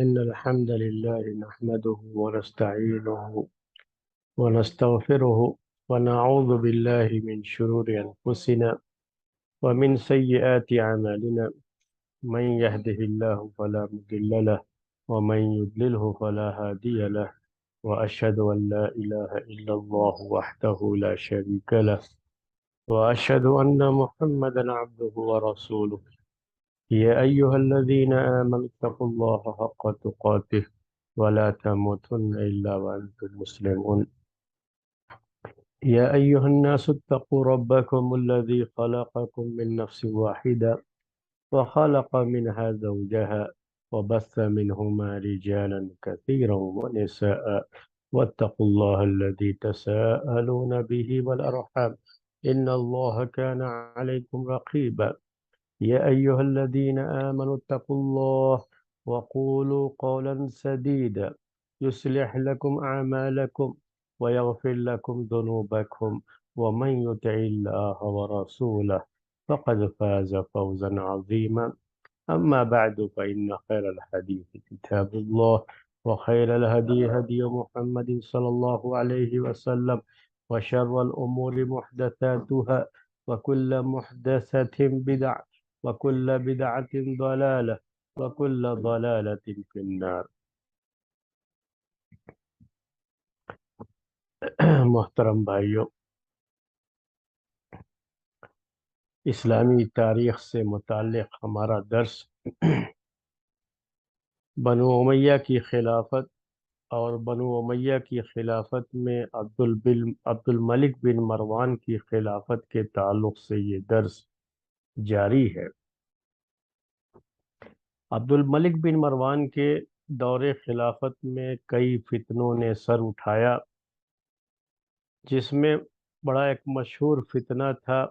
إن الحمد لله نحمده ونستعينه ونستغفره ونعوذ بالله من شرور أنفسنا ومن سيئات أعمالنا. من يهده الله فلا مضل له ومن يضلله فلا هادي له. وأشهد أن لا إله إلا الله وحده لا شريك له وأشهد أن محمدا عبده ورسوله. يا أيها الذين آمنوا اتقوا الله حق تقاته ولا تموتن إلا وأنتم مسلمون. يا أيها الناس اتقوا ربكم الذي خلقكم من نفس واحدة وخلق منها زوجها وبث منهما رجالا كثيرا ونساء واتقوا الله الذي تساءلون به والأرحام إن الله كان عليكم رقيبا. يا أيها الذين آمنوا اتقوا الله وقولوا قولا سديدا يصلح لكم أعمالكم ويغفر لكم ذنوبكم ومن يطع الله ورسوله فقد فاز فوزا عظيما. أما بعد فإن خير الحديث كتاب الله وخير الهدي هدي محمد صلى الله عليه وسلم وشر الأمور محدثاتها وكل محدثة بدعة وكل بدعة ضلالة وكل ضلالة في النار. محترم بھائیوں، اسلامی تاریخ سے متعلق ہمارا درس بنو امیہ کی خلافت اور بنو امیہ کی خلافت میں عبد الملک بن مروان کی خلافت کے تعلق سے یہ درس جاری ہے۔ عبد الملک بن مروان کے دور خلافت میں کئی فتنوں نے سر اٹھایا، جس میں بڑا ایک مشہور فتنہ تھا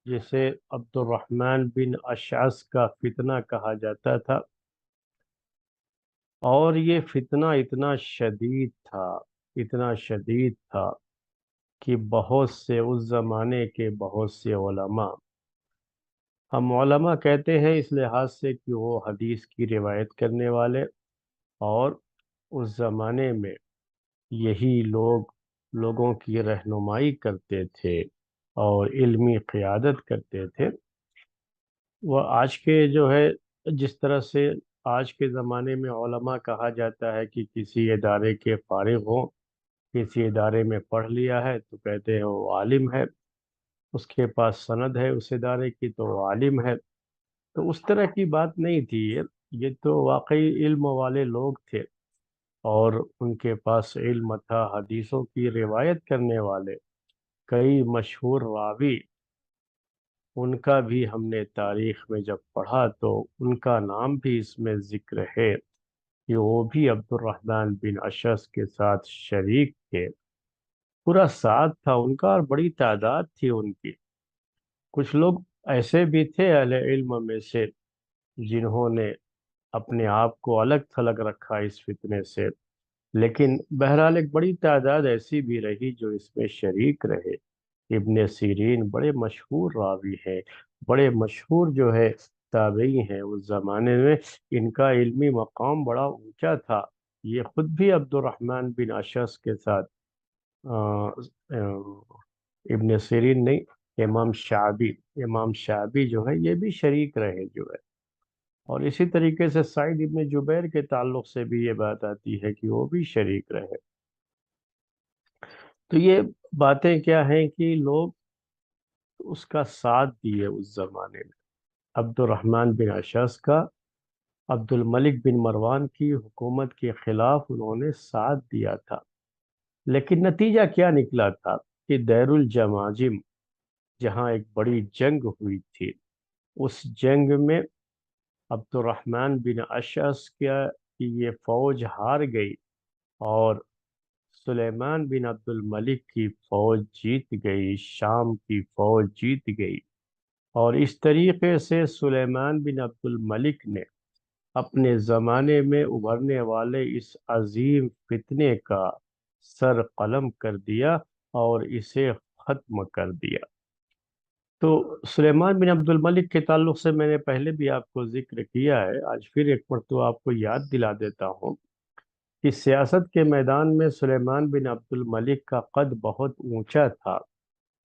جسے عبد الرحمن بن اشعث کا فتنہ کہا جاتا تھا، اور یہ فتنہ اتنا شدید تھا کہ بہت سے اس زمانے کے بہت سے علماء، ہم علماء کہتے ہیں اس لحاظ سے کہ وہ حدیث کی روایت کرنے والے، اور اس زمانے میں یہی لوگوں کی رہنمائی کرتے تھے اور علمی قیادت کرتے تھے۔ وہ آج کے جو ہے، جس طرح سے آج کے زمانے میں علماء کہا جاتا ہے کہ کسی ادارے کے فارغ ہوں، کسی ادارے میں پڑھ لیا ہے تو کہتے ہیں وہ عالم ہے، اس کے پاس سند ہے اس ادارے کی تو وہ عالم ہے۔ تو اس طرح کی بات نہیں تھی، یہ تو واقعی علم والے لوگ تھے اور ان کے پاس علم تھا، حدیثوں کی روایت کرنے والے کئی مشہور راوی، ان کا بھی ہم نے تاریخ میں جب پڑھا تو ان کا نام بھی اس میں ذکر ہے کہ وہ بھی عبد الرحمن بن اشعث کے ساتھ شریک تھے، پورا ساتھ تھا ان کا اور بڑی تعداد تھی ان کی۔ کچھ لوگ ایسے بھی تھے اہل علم میں سے جنہوں نے اپنے آپ کو الگ تھلگ رکھا اس فتنے سے، لیکن بہرحال ایک بڑی تعداد ایسی بھی رہی جو اس میں شریک رہے۔ ابن سیرین بڑے مشہور راوی ہیں، بڑے مشہور جو ہے تابعی ہیں اس زمانے میں، ان کا علمی مقام بڑا اونچا تھا۔ یہ خود بھی عبد الرحمن بن اشعث کے ساتھ آ، آ، ابن سیرین نہیں، امام شعبی جو ہے یہ بھی شریک رہے جو ہے، اور اسی طریقے سے سعید ابن جبیر کے تعلق سے بھی یہ بات آتی ہے کہ وہ بھی شریک رہے۔ تو یہ باتیں کیا ہیں کہ لوگ اس کا ساتھ دیے اس زمانے میں، عبد الرحمن بن اشعث کا عبد الملک بن مروان کی حکومت کے خلاف انہوں نے ساتھ دیا تھا۔ لیکن نتیجہ کیا نکلا تھا کہ دیر الجماجم، جہاں ایک بڑی جنگ ہوئی تھی، اس جنگ میں عبد الرحمن بن اشعث کی یہ فوج ہار گئی اور سلیمان بن عبد الملک کی فوج جیت گئی، شام کی فوج جیت گئی، اور اس طریقے سے سلیمان بن عبد الملک نے اپنے زمانے میں ابھرنے والے اس عظیم فتنے کا سر قلم کر دیا اور اسے ختم کر دیا۔ تو سلیمان بن عبد الملک کے تعلق سے میں نے پہلے بھی آپ کو ذکر کیا ہے، آج پھر ایک مرتبہ آپ کو یاد دلا دیتا ہوں کہ سیاست کے میدان میں سلیمان بن عبد الملک کا قد بہت اونچا تھا،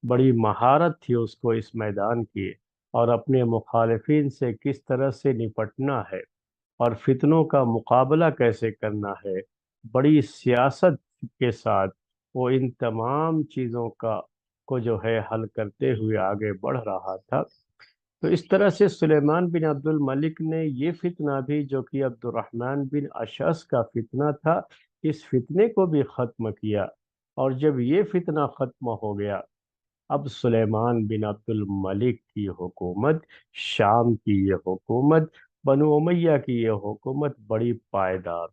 بڑی مہارت تھی اس کو اس میدان کی، اور اپنے مخالفین سے کس طرح سے نپٹنا ہے اور فتنوں کا مقابلہ کیسے کرنا ہے، بڑی سیاست کے ساتھ وہ ان تمام چیزوں کو جو ہے حل کرتے ہوئے آگے بڑھ رہا تھا۔ تو اس طرح سے سلیمان بن عبد الملک نے یہ فتنہ بھی جو کہ عبد الرحمن بن اشعث کا فتنہ تھا، اس فتنے کو بھی ختم کیا، اور جب یہ فتنہ ختم ہو گیا، اب سلیمان بن عبد الملک کی حکومت، شام کی یہ حکومت، بنو امیہ کی یہ حکومت بڑی پائیدار،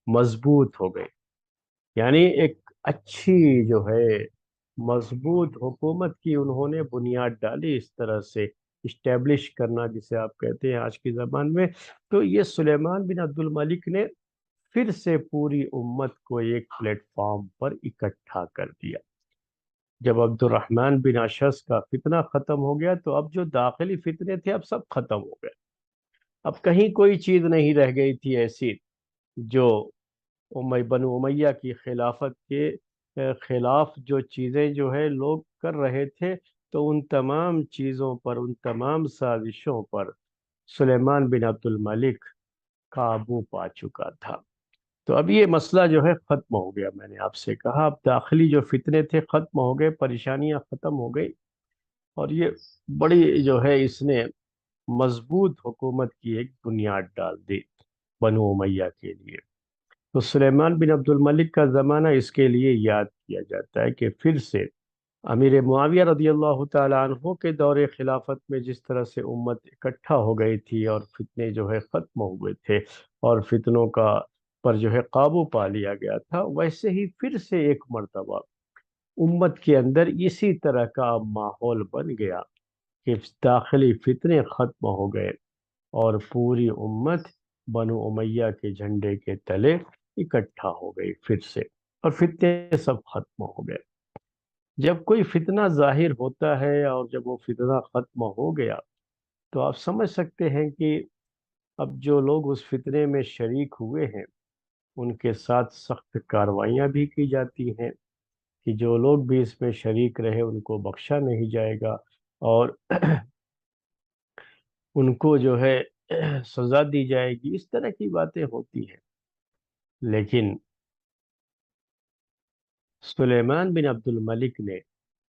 مضبوط ہو گئی، یعنی ایک اچھی جو ہے مضبوط حکومت کی انہوں نے بنیاد ڈالی، اس طرح سے اسٹیبلش کرنا جسے آپ کہتے ہیں آج کی زبان میں۔ تو یہ سلیمان بن عبد الملک نے پھر سے پوری امت کو ایک پلیٹ فارم پر اکٹھا کر دیا۔ جب عبد الرحمن بن اشعث کا فتنہ ختم ہو گیا تو اب جو داخلی فتنے تھے اب سب ختم ہو گئے، اب کہیں کوئی چیز نہیں رہ گئی تھی ایسی جو بنو امیہ کی خلافت کے خلاف جو چیزیں جو ہے لوگ کر رہے تھے، تو ان تمام چیزوں پر، ان تمام سازشوں پر سلیمان بن عبد الملک قابو پا چکا تھا۔ تو اب یہ مسئلہ جو ہے ختم ہو گیا، میں نے آپ سے کہا اب داخلی جو فتنے تھے ختم ہو گئے، پریشانیاں ختم ہو گئی، اور یہ بڑی جو ہے اس نے مضبوط حکومت کی ایک بنیاد ڈال دی بنو امیہ کے لیے۔ تو سلیمان بن عبد الملک کا زمانہ اس کے لیے یاد کیا جاتا ہے کہ پھر سے امیر معاویہ رضی اللہ تعالی عنہ کے دور خلافت میں جس طرح سے امت اکٹھا ہو گئی تھی اور فتنے جو ہے ختم ہو گئے تھے اور فتنوں کا پر جو ہے قابو پا لیا گیا تھا، ویسے ہی پھر سے ایک مرتبہ امت کے اندر اسی طرح کا ماحول بن گیا کہ داخلی فتنے ختم ہو گئے اور پوری امت بنو امیہ کے جھنڈے کے تلے اکٹھا ہو گئی پھر سے، اور فتنے سب ختم ہو گئے۔ جب کوئی فتنہ ظاہر ہوتا ہے اور جب وہ فتنہ ختم ہو گیا تو آپ سمجھ سکتے ہیں کہ اب جو لوگ اس فتنے میں شریک ہوئے ہیں ان کے ساتھ سخت کاروائیاں بھی کی جاتی ہیں، کہ جو لوگ بھی اس میں شریک رہے ان کو بخشا نہیں جائے گا، اور ان کو جو ہے سزا دی جائے گی، اس طرح کی باتیں ہوتی ہیں۔ لیکن سلیمان بن عبد الملک نے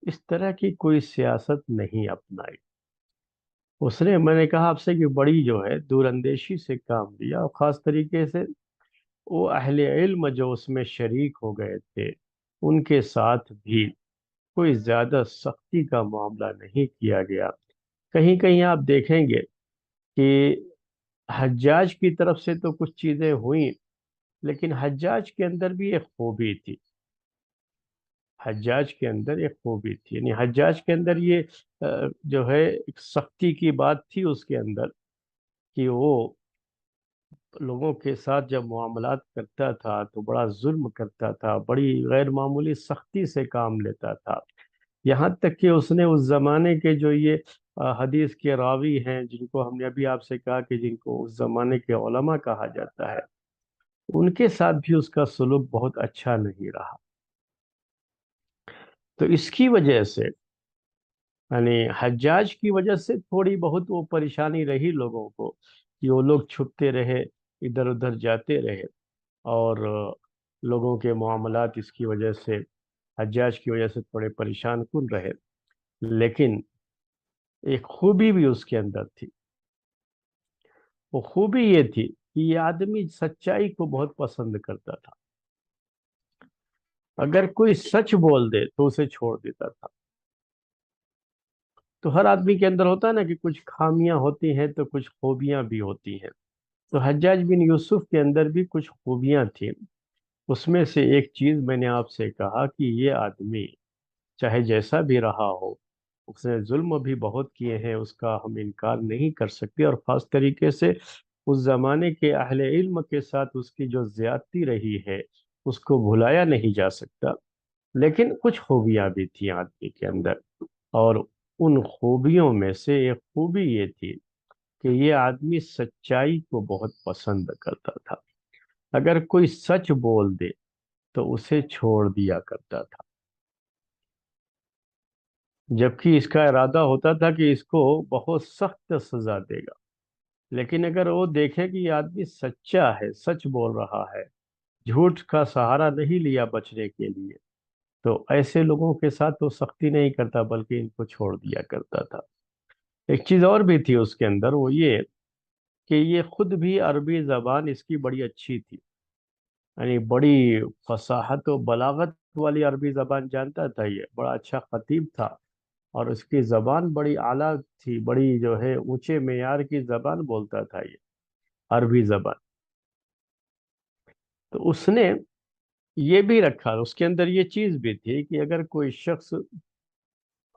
اس طرح کی کوئی سیاست نہیں اپنائی، اس نے، میں نے کہا آپ سے کہ بڑی جو ہے دور اندیشی سے کام لیا، اور خاص طریقے سے وہ اہل علم جو اس میں شریک ہو گئے تھے ان کے ساتھ بھی کوئی زیادہ سختی کا معاملہ نہیں کیا گیا۔ کہیں کہیں آپ دیکھیں گے کہ حجاج کی طرف سے تو کچھ چیزیں ہوئیں، لیکن حجاج کے اندر بھی ایک خوبی تھی، حجاج کے اندر ایک خوبی تھی، یعنی حجاج کے اندر یہ جو ہے ایک سختی کی بات تھی اس کے اندر، کہ وہ لوگوں کے ساتھ جب معاملات کرتا تھا تو بڑا ظلم کرتا تھا، بڑی غیر معمولی سختی سے کام لیتا تھا، یہاں تک کہ اس نے اس زمانے کے جو یہ حدیث کے راوی ہیں جن کو ہم نے ابھی آپ سے کہا کہ جن کو اس زمانے کے علماء کہا جاتا ہے، ان کے ساتھ بھی اس کا سلوک بہت اچھا نہیں رہا۔ تو اس کی وجہ سے، یعنی حجاج کی وجہ سے تھوڑی بہت وہ پریشانی رہی لوگوں کو، کہ وہ لوگ چھپتے رہے، ادھر ادھر جاتے رہے، اور لوگوں کے معاملات اس کی وجہ سے، حجاج کی وجہ سے تھوڑے پریشان کن رہے۔ لیکن ایک خوبی بھی اس کے اندر تھی، وہ خوبی یہ تھی کہ یہ آدمی سچائی کو بہت پسند کرتا تھا، اگر کوئی سچ بول دے تو اسے چھوڑ دیتا تھا۔ تو ہر آدمی کے اندر ہوتا ہے نا کہ کچھ خامیاں ہوتی ہیں تو کچھ خوبیاں بھی ہوتی ہیں، تو حجاج بن یوسف کے اندر بھی کچھ خوبیاں تھیں۔ اس میں سے ایک چیز میں نے آپ سے کہا کہ یہ آدمی چاہے جیسا بھی رہا ہو، اس نے ظلم بھی بہت کیے ہیں، اس کا ہم انکار نہیں کر سکتے، اور خاص طریقے سے اس زمانے کے اہل علم کے ساتھ اس کی جو زیادتی رہی ہے اس کو بھلایا نہیں جا سکتا۔ لیکن کچھ خوبیاں بھی تھیں آدمی کے اندر، اور ان خوبیوں میں سے ایک خوبی یہ تھی کہ یہ آدمی سچائی کو بہت پسند کرتا تھا۔ اگر کوئی سچ بول دے تو اسے چھوڑ دیا کرتا تھا، جبکہ اس کا ارادہ ہوتا تھا کہ اس کو بہت سخت سزا دے گا، لیکن اگر وہ دیکھے کہ یہ آدمی سچا ہے، سچ بول رہا ہے، جھوٹ کا سہارا نہیں لیا بچنے کے لیے، تو ایسے لوگوں کے ساتھ وہ سختی نہیں کرتا بلکہ ان کو چھوڑ دیا کرتا تھا۔ ایک چیز اور بھی تھی اس کے اندر، وہ یہ کہ یہ خود بھی عربی زبان اس کی بڑی اچھی تھی، یعنی بڑی فصاحت و بلاغت والی عربی زبان جانتا تھا، یہ بڑا اچھا خطیب تھا، اور اس کی زبان بڑی اعلیٰ تھی، بڑی جو ہے اونچے معیار کی زبان بولتا تھا یہ عربی زبان۔ تو اس نے یہ بھی رکھا، اس کے اندر یہ چیز بھی تھی کہ اگر کوئی شخص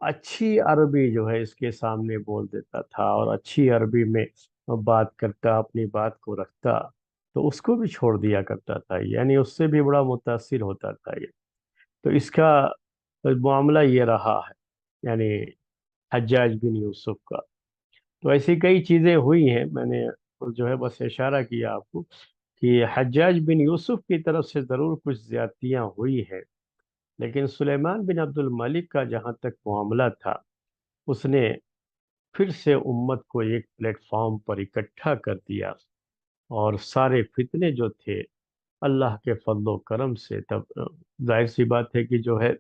اچھی عربی جو ہے اس کے سامنے بول دیتا تھا اور اچھی عربی میں بات کرتا، اپنی بات کو رکھتا، تو اس کو بھی چھوڑ دیا کرتا تھا، یعنی اس سے بھی بڑا متاثر ہوتا تھا یہ۔ تو اس کا معاملہ یہ رہا ہے، یعنی حجاج بن یوسف کا۔ تو ایسی کئی چیزیں ہوئی ہیں، میں نے جو ہے بس اشارہ کیا آپ کو کہ حجاج بن یوسف کی طرف سے ضرور کچھ زیادتیاں ہوئی ہیں، لیکن سلیمان بن عبد الملک کا جہاں تک معاملہ تھا، اس نے پھر سے امت کو ایک پلیٹ فارم پر اکٹھا کر دیا، اور سارے فتنے جو تھے اللہ کے فضل و کرم سے، تب ظاہر سی بات ہے کہ جو ہے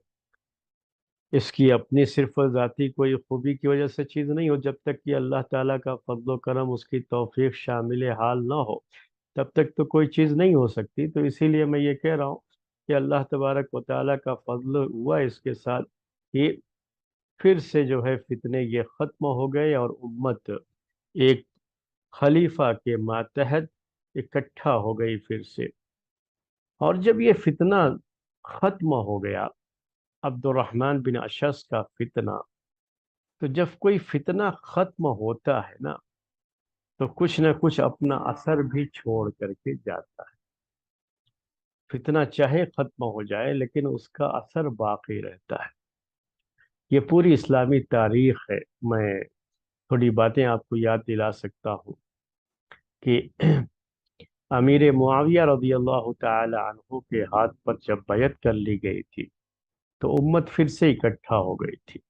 اس کی اپنی صرف ذاتی کوئی خوبی کی وجہ سے چیز نہیں ہو، جب تک کہ اللہ تعالیٰ کا فضل و کرم، اس کی توفیق شامل حال نہ ہو، تب تک تو کوئی چیز نہیں ہو سکتی۔ تو اسی لیے میں یہ کہہ رہا ہوں کہ اللہ تبارک و تعالیٰ کا فضل ہوا اس کے ساتھ کہ پھر سے جو ہے فتنے یہ ختم ہو گئے، اور امت ایک خلیفہ کے ماتحت اکٹھا ہو گئی پھر سے۔ اور جب یہ فتنہ ختم ہو گیا، عبد الرحمن بن اشعث کا فتنہ، تو جب کوئی فتنہ ختم ہوتا ہے نا، تو کچھ نہ کچھ اپنا اثر بھی چھوڑ کر کے جاتا ہے۔ فتنہ چاہے ختم ہو جائے لیکن اس کا اثر باقی رہتا ہے۔ یہ پوری اسلامی تاریخ ہے۔ میں تھوڑی باتیں آپ کو یاد دلا سکتا ہوں کہ امیر معاویہ رضی اللہ تعالی عنہ کے ہاتھ پر جب بیعت کر لی گئی تھی، تو امت پھر سے اکٹھا ہو گئی تھی،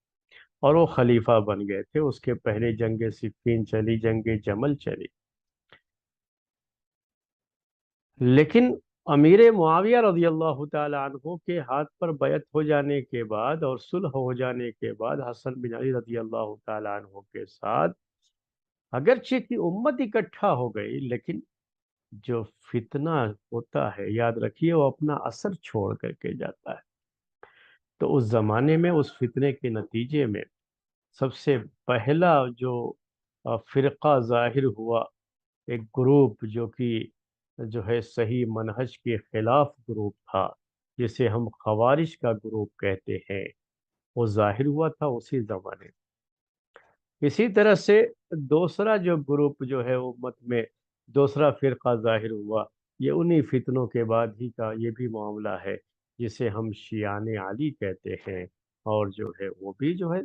اور وہ خلیفہ بن گئے تھے۔ اس کے پہلے جنگ صفین چلی، جنگ جمل چلی، لیکن امیر معاویہ رضی اللہ تعالی عنہ کے ہاتھ پر بیعت ہو جانے کے بعد اور صلح ہو جانے کے بعد حسن بن علی رضی اللہ تعالی عنہ کے ساتھ اگرچہ کہ امت اکٹھا ہو گئی، لیکن جو فتنہ ہوتا ہے، یاد رکھیے، وہ اپنا اثر چھوڑ کر کے جاتا ہے۔ تو اس زمانے میں اس فتنے کے نتیجے میں سب سے پہلا جو فرقہ ظاہر ہوا، ایک گروپ جو کہ جو ہے صحیح منہج کے خلاف گروپ تھا، جسے ہم خوارج کا گروپ کہتے ہیں، وہ ظاہر ہوا تھا اسی زمانے۔ اسی طرح سے دوسرا جو گروپ جو ہے امت میں، دوسرا فرقہ ظاہر ہوا، یہ انہی فتنوں کے بعد ہی کا یہ بھی معاملہ ہے، جسے ہم شیعان علی کہتے ہیں، اور جو ہے وہ بھی جو ہے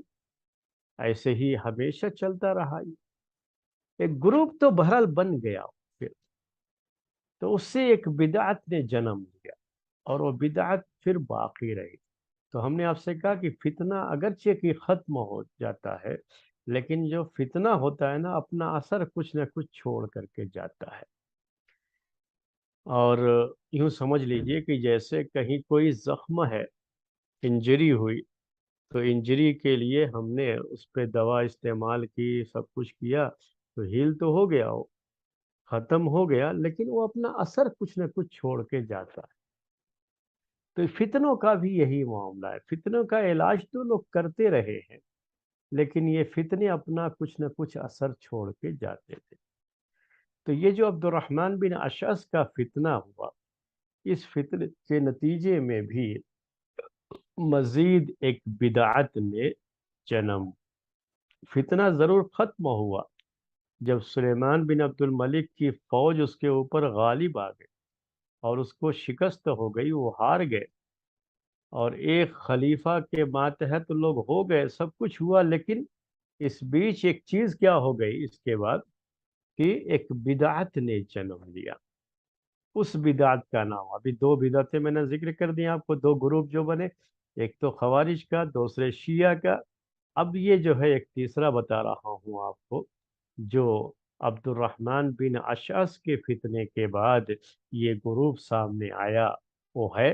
ایسے ہی ہمیشہ چلتا رہا۔ ایک گروپ تو بہرحال بن گیا پھر، تو اس سے ایک بدعت نے جنم لیا، اور وہ بدعت پھر باقی رہی۔ تو ہم نے آپ سے کہا کہ فتنہ اگرچہ کہ ختم ہو جاتا ہے، لیکن جو فتنہ ہوتا ہے نا، اپنا اثر کچھ نہ کچھ چھوڑ کر کے جاتا ہے۔ اور یوں سمجھ لیجئے کہ جیسے کہیں کوئی زخم ہے، انجری ہوئی، تو انجری کے لیے ہم نے اس پہ دوا استعمال کی، سب کچھ کیا، تو ہیل تو ہو گیا، وہ ختم ہو گیا، لیکن وہ اپنا اثر کچھ نہ کچھ چھوڑ کے جاتا ہے۔ تو فتنوں کا بھی یہی معاملہ ہے، فتنوں کا علاج تو لوگ کرتے رہے ہیں، لیکن یہ فتنے اپنا کچھ نہ کچھ اثر چھوڑ کے جاتے تھے۔ تو یہ جو عبد الرحمن بن اشعث کا فتنہ ہوا، اس فتنے کے نتیجے میں بھی مزید ایک بدعت نے جنم۔ فتنہ ضرور ختم ہوا جب سلیمان بن عبد الملک کی فوج اس کے اوپر غالب آ گئی اور اس کو شکست ہو گئی، وہ ہار گئے، اور ایک خلیفہ کے ماتحت لوگ ہو گئے، سب کچھ ہوا، لیکن اس بیچ ایک چیز کیا ہو گئی اس کے بعد کہ ایک بدعت نے جنم لیا۔ اس بدعت کا نام، ابھی دو بدعتیں میں نے ذکر کر دیا آپ کو، دو گروپ جو بنے، ایک تو خوارج کا، دوسرے شیعہ کا۔ اب یہ جو ہے ایک تیسرا بتا رہا ہوں آپ کو، جو عبد الرحمن بن اشعث کے فتنے کے بعد یہ گروپ سامنے آیا، وہ ہے،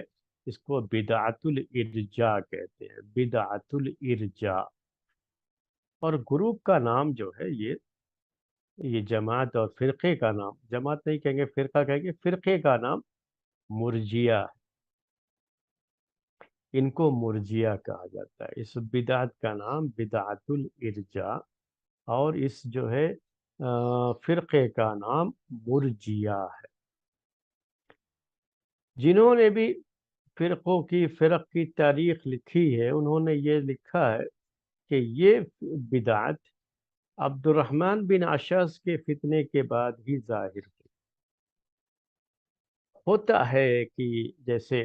اس کو بدعت الارجاء کہتے ہیں، بدعت الارجاء۔ اور گروپ کا نام جو ہے یہ جماعت اور فرقے کا نام، جماعت نہیں کہیں گے، فرقہ کہیں گے، فرقے کا نام مرجیہ ہے۔ ان کو مرجیہ کہا جاتا ہے۔ اس بدعت کا نام بدعت الارجاء، اور اس جو ہے فرقے کا نام مرجیہ ہے۔ جنہوں نے بھی فرق کی تاریخ لکھی ہے، انہوں نے یہ لکھا ہے کہ یہ بدعت عبد الرحمن بن اشعث کے فتنے کے بعد ہی ظاہر ہوئی۔ ہوتا ہے کہ جیسے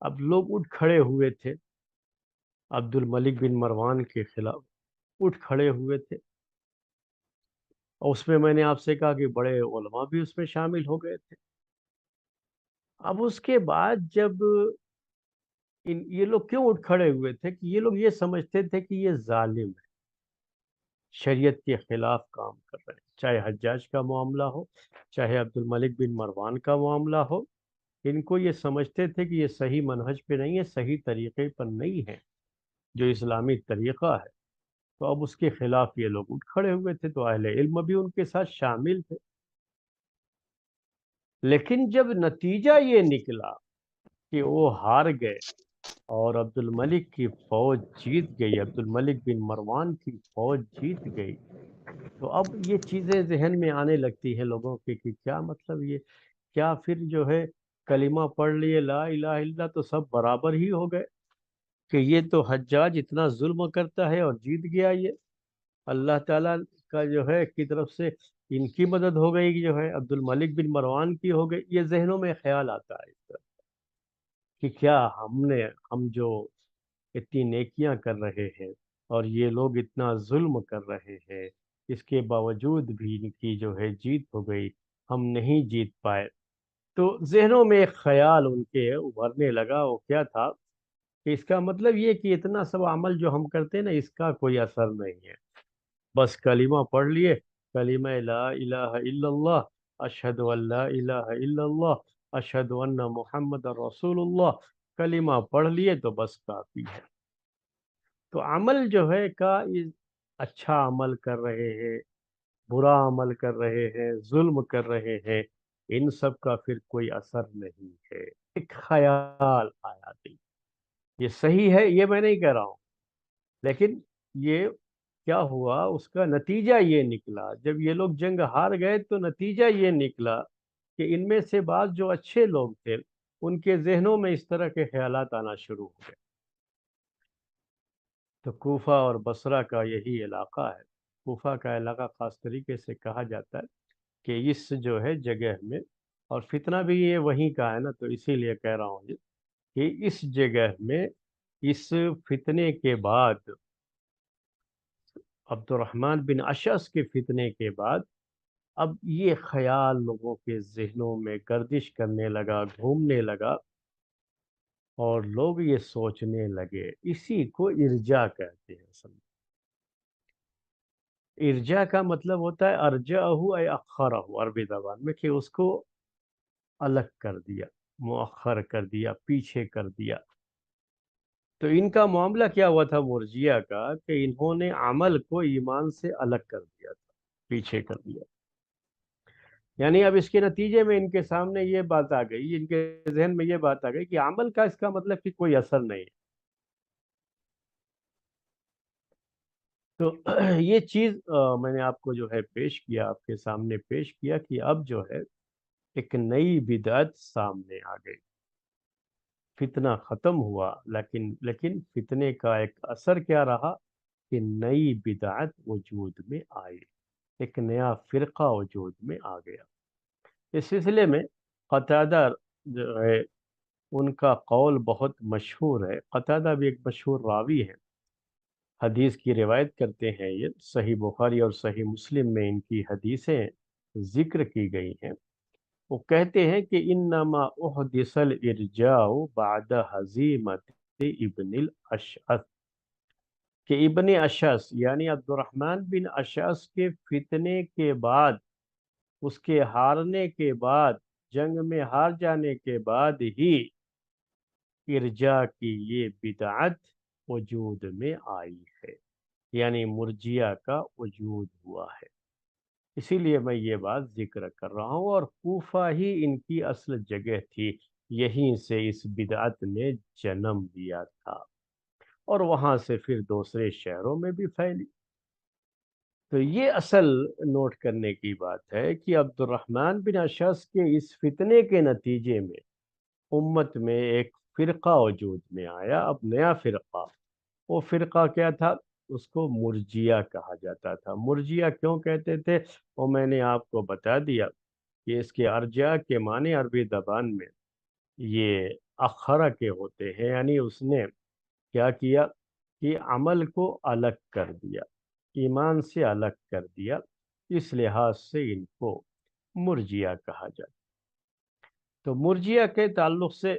اب لوگ اٹھ کھڑے ہوئے تھے عبد الملک بن مروان کے خلاف، اٹھ کھڑے ہوئے تھے، اور اس میں نے آپ سے کہا کہ بڑے علماء بھی اس میں شامل ہو گئے تھے۔ اب اس کے بعد جب یہ لوگ کیوں اٹھ کھڑے ہوئے تھے کہ یہ لوگ یہ سمجھتے تھے کہ یہ ظالم ہے، شریعت کے خلاف کام کر رہے ہیں، چاہے حجاج کا معاملہ ہو، چاہے عبد الملک بن مروان کا معاملہ ہو۔ ان کو یہ سمجھتے تھے کہ یہ صحیح منہج پہ نہیں ہے، صحیح طریقے پر نہیں ہے جو اسلامی طریقہ ہے، تو اب اس کے خلاف یہ لوگ اٹھ کھڑے ہوئے تھے، تو اہل علم بھی ان کے ساتھ شامل تھے۔ لیکن جب نتیجہ یہ نکلا کہ وہ ہار گئے اور عبد الملک کی فوج جیت گئی، عبد الملک بن مروان کی فوج جیت گئی، تو اب یہ چیزیں ذہن میں آنے لگتی ہیں لوگوں کے کہ کیا مطلب، یہ کیا پھر جو ہے کلمہ پڑھ لیے لا الہ الا اللہ تو سب برابر ہی ہو گئے؟ کہ یہ تو حجاج اتنا ظلم کرتا ہے اور جیت گیا، یہ اللہ تعالیٰ کا جو ہے کی طرف سے ان کی مدد ہو گئی، جو ہے عبد الملک بن مروان کی ہو گئی۔ یہ ذہنوں میں خیال آتا ہے اس طرح کہ کیا ہم جو اتنی نیکیاں کر رہے ہیں اور یہ لوگ اتنا ظلم کر رہے ہیں، اس کے باوجود بھی ان کی جو ہے جیت ہو گئی، ہم نہیں جیت پائے۔ تو ذہنوں میں ایک خیال ان کے ابھرنے لگا، وہ کیا تھا کہ اس کا مطلب یہ کہ اتنا سب عمل جو ہم کرتے ہیں نا، اس کا کوئی اثر نہیں ہے، بس کلمہ پڑھ لیے، کلمہ لا الہ الا اللہ، اشہد ان لا الہ الا اللہ، اشہد ان محمد رسول اللہ، کلمہ پڑھ لیے تو بس کافی ہے۔ تو عمل جو ہے اچھا عمل کر رہے ہیں، برا عمل کر رہے ہیں، ظلم کر رہے ہیں، ان سب کا پھر کوئی اثر نہیں ہے۔ ایک خیال آیا دل، یہ صحیح ہے، یہ میں نہیں کہہ رہا ہوں، لیکن یہ کیا ہوا، اس کا نتیجہ یہ نکلا، جب یہ لوگ جنگ ہار گئے تو نتیجہ یہ نکلا کہ ان میں سے بعض جو اچھے لوگ تھے، ان کے ذہنوں میں اس طرح کے خیالات آنا شروع ہو گئے۔ تو کوفہ اور بصرہ کا یہی علاقہ ہے، کوفہ کا علاقہ خاص طریقے سے کہا جاتا ہے کہ اس جو ہے جگہ میں، اور فتنہ بھی یہ وہیں کا ہے نا، تو اسی لیے کہہ رہا ہوں کہ اس جگہ میں اس فتنے کے بعد، عبد الرحمن بن اشعث کے فتنے کے بعد، اب یہ خیال لوگوں کے ذہنوں میں گردش کرنے لگا، گھومنے لگا، اور لوگ یہ سوچنے لگے، اسی کو ارجا کہتے ہیں اصل میں۔ ارجا کا مطلب ہوتا ہے ارجعہ اے اخرہ، عربی زبان میں، کہ اس کو الگ کر دیا، مؤخر کر دیا، پیچھے کر دیا۔ تو ان کا معاملہ کیا ہوا تھا مرجیہ کا، کہ انہوں نے عمل کو ایمان سے الگ کر دیا تھا، پیچھے کر دیا۔ یعنی اب اس کے نتیجے میں ان کے سامنے یہ بات آ گئی، ان کے ذہن میں یہ بات آ گئی کہ عمل کا اس کا مطلب کہ کوئی اثر نہیں ہے۔ تو یہ چیز میں نے آپ کو جو ہے پیش کیا، آپ کے سامنے پیش کیا کہ اب جو ہے ایک نئی بدعت سامنے آ گئی، فتنہ ختم ہوا، لیکن فتنے کا ایک اثر کیا رہا کہ نئی بدعت وجود میں آئی، ایک نیا فرقہ وجود میں آ گیا۔ اس سلسلے میں قتادہ جو ہے ان کا قول بہت مشہور ہے، قتادہ بھی ایک مشہور راوی ہے، حدیث کی روایت کرتے ہیں، یہ صحیح بخاری اور صحیح مسلم میں ان کی حدیثیں ذکر کی گئی ہیں۔ وہ کہتے ہیں کہ انما احدث الارجاء بعد ہزیمت ابن الاشعث، کہ ابن اشعث یعنی عبد الرحمن بن اشعث کے فتنے کے بعد، اس کے ہارنے کے بعد، جنگ میں ہار جانے کے بعد ہی ارجاء کی یہ بدعت وجود میں آئی ہے، یعنی مرجیہ کا وجود ہوا ہے۔ اسی لیے میں یہ بات ذکر کر رہا ہوں، اور کوفہ ہی ان کی اصل جگہ تھی، یہیں سے اس بدعت نے جنم لیا تھا، اور وہاں سے پھر دوسرے شہروں میں بھی پھیلی۔ تو یہ اصل نوٹ کرنے کی بات ہے کہ عبد الرحمن بن اشعث کے اس فتنے کے نتیجے میں امت میں ایک فرقہ وجود میں آیا، اب نیا فرقہ۔ وہ فرقہ کیا تھا؟ اس کو مرجیہ کہا جاتا تھا۔ مرجیہ کیوں کہتے تھے وہ میں نے آپ کو بتا دیا کہ اس کے ارجاء کے معنی عربی زبان میں یہ اخرہ کے ہوتے ہیں، یعنی اس نے کیا کیا کہ عمل کو الگ کر دیا، ایمان سے الگ کر دیا، اس لحاظ سے ان کو مرجیہ کہا جاتا۔ تو مرجیہ کے تعلق سے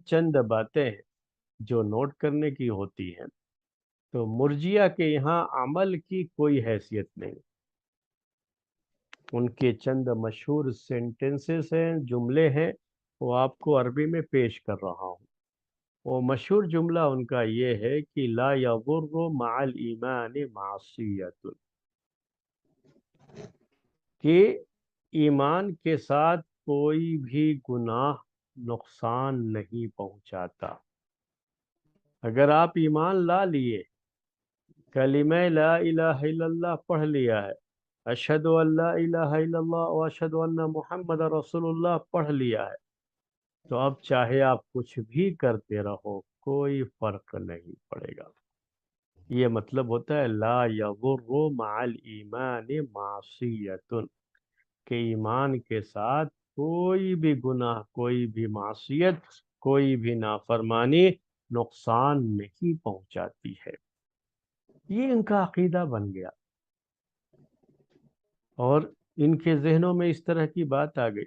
چند باتیں ہیں جو نوٹ کرنے کی ہوتی ہیں۔ تو مرجیہ کے یہاں عمل کی کوئی حیثیت نہیں، ان کے چند مشہور سینٹنسز ہیں، جملے ہیں، وہ آپ کو عربی میں پیش کر رہا ہوں۔ وہ مشہور جملہ ان کا یہ ہے کہ لا یضر مع الایمان معصیت، کہ ایمان کے ساتھ کوئی بھی گناہ نقصان نہیں پہنچاتا۔ اگر آپ ایمان لا لیے، کلمہ لا الہ الا اللہ پڑھ لیا ہے، اشہد ان لا الہ الا اللہ و اشہد ان محمد رسول اللہ پڑھ لیا ہے، تو اب چاہے آپ کچھ بھی کرتے رہو کوئی فرق نہیں پڑے گا۔ یہ مطلب ہوتا ہے لا یضر مع الایمان معصیت، کہ ایمان کے ساتھ کوئی بھی گناہ، کوئی بھی معصیت، کوئی بھی نافرمانی نقصان نہیں پہنچاتی ہے۔ یہ ان کا عقیدہ بن گیا، اور ان کے ذہنوں میں اس طرح کی بات آ گئی،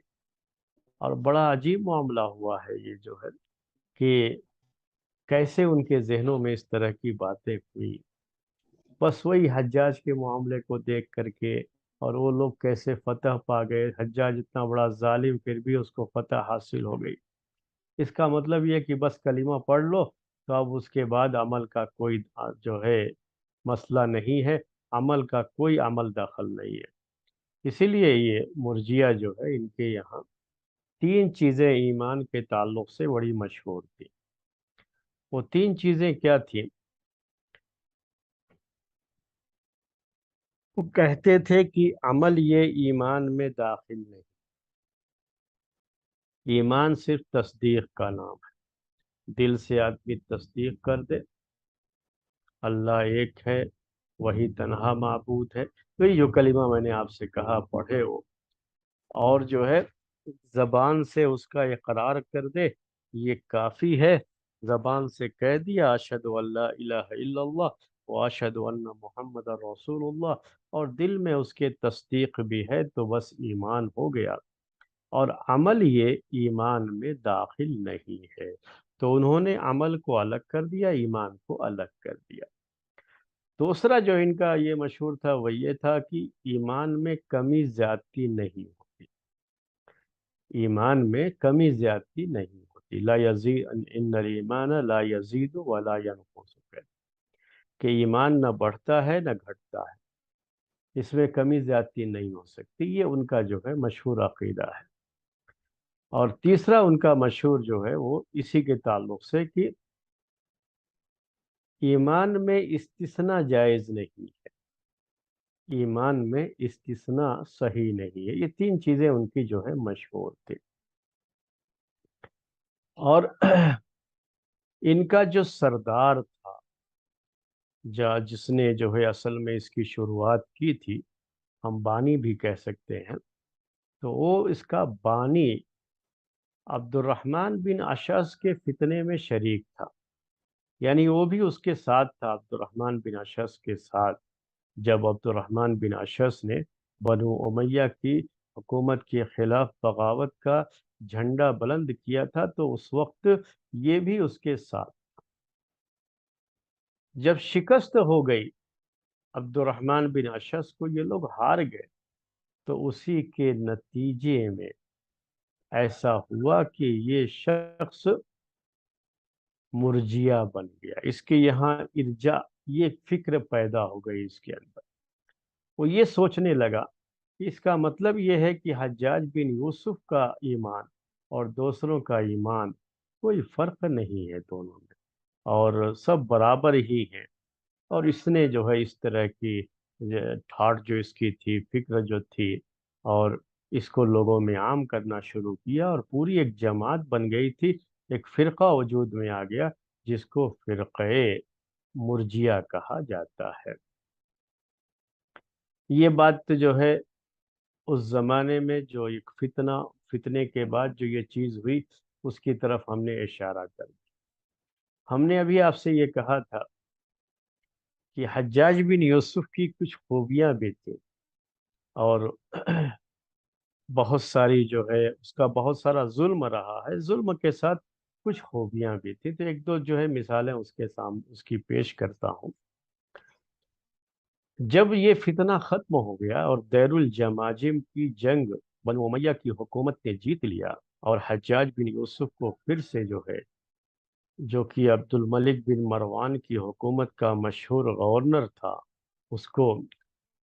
اور بڑا عجیب معاملہ ہوا ہے یہ جو ہے، کہ کیسے ان کے ذہنوں میں اس طرح کی باتیں ہوئی۔ بس وہی حجاج کے معاملے کو دیکھ کر کے، اور وہ لوگ کیسے فتح پا گئے، حجاج اتنا بڑا ظالم پھر بھی اس کو فتح حاصل ہو گئی۔ اس کا مطلب یہ کہ بس کلمہ پڑھ لو تو اب اس کے بعد عمل کا کوئی جو ہے مسئلہ نہیں ہے، عمل کا کوئی عمل دخل نہیں ہے۔ اسی لیے یہ مرجیہ جو ہے ان کے یہاں تین چیزیں ایمان کے تعلق سے بڑی مشہور تھی۔ وہ تین چیزیں کیا تھیں؟ وہ کہتے تھے کہ عمل یہ ایمان میں داخل نہیں، ایمان صرف تصدیق کا نام ہے، دل سے آدمی تصدیق کر دے اللہ ایک ہے، وہی تنہا معبود ہے، تو یہ جو کلمہ میں نے آپ سے کہا پڑھے وہ، اور جو ہے زبان سے اس کا اقرار کر دے، یہ کافی ہے۔ زبان سے کہہ دیا اشہد ان لا الہ الا اللہ و اشہد ان محمد رسول اللہ، اور دل میں اس کے تصدیق بھی ہے، تو بس ایمان ہو گیا۔ اور عمل یہ ایمان میں داخل نہیں ہے، تو انہوں نے عمل کو الگ کر دیا، ایمان کو الگ کر دیا۔ دوسرا جو ان کا یہ مشہور تھا وہ یہ تھا کہ ایمان میں کمی زیادتی نہیں ہوتی، ایمان میں کمی زیادتی نہیں ہوتی، لا یزید ان الایمان لا یزید ولا ینقص، کہ ایمان نہ بڑھتا ہے نہ گھٹتا ہے، اس میں کمی زیادتی نہیں ہو سکتی۔ یہ ان کا جو ہے مشہور عقیدہ ہے۔ اور تیسرا ان کا مشہور جو ہے وہ اسی کے تعلق سے کہ ایمان میں استثناء جائز نہیں ہے، ایمان میں استثناء صحیح نہیں ہے۔ یہ تین چیزیں ان کی جو ہے مشہور تھی۔ اور ان کا جو سردار تھا، جس نے جو ہے اصل میں اس کی شروعات کی تھی، ہم بانی بھی کہہ سکتے ہیں، تو وہ اس کا بانی عبد الرحمن بن اشعث کے فتنے میں شریک تھا، یعنی وہ بھی اس کے ساتھ تھا، عبد الرحمن بن اشعث کے ساتھ۔ جب عبد الرحمن بن اشعث نے بنو امیہ کی حکومت کے خلاف بغاوت کا جھنڈا بلند کیا تھا تو اس وقت یہ بھی اس کے ساتھ۔ جب شکست ہو گئی عبد الرحمن بن اشعث کو، یہ لوگ ہار گئے، تو اسی کے نتیجے میں ایسا ہوا کہ یہ شخص مرجیہ بن گیا۔ اس کے یہاں ارجا، یہ فکر پیدا ہو گئی اس کے اندر۔ وہ یہ سوچنے لگا کہ اس کا مطلب یہ ہے کہ حجاج بن یوسف کا ایمان اور دوسروں کا ایمان کوئی فرق نہیں ہے دونوں میں، اور سب برابر ہی ہیں۔ اور اس نے جو ہے اس طرح کی ٹھاٹ جو اس کی تھی، فکر جو تھی، اور اس کو لوگوں میں عام کرنا شروع کیا، اور پوری ایک جماعت بن گئی تھی، ایک فرقہ وجود میں آ گیا جس کو فرقہ مرجیہ کہا جاتا ہے۔ یہ بات جو ہے اس زمانے میں جو ایک فتنے کے بعد جو یہ چیز ہوئی، اس کی طرف ہم نے اشارہ کر دیا۔ ہم نے ابھی آپ سے یہ کہا تھا کہ حجاج بن یوسف کی کچھ خوبیاں بھی تھیں، اور بہت ساری جو ہے اس کا بہت سارا ظلم رہا ہے، ظلم کے ساتھ کچھ خوبیاں بھی تھیں، تو ایک دو جو ہے مثالیں اس کے سامنے اس کی پیش کرتا ہوں۔ جب یہ فتنہ ختم ہو گیا اور دیر الجماجم کی جنگ بنو امیہ کی حکومت نے جیت لیا، اور حجاج بن یوسف کو پھر سے جو ہے، جو کہ عبد الملک بن مروان کی حکومت کا مشہور گورنر تھا، اس کو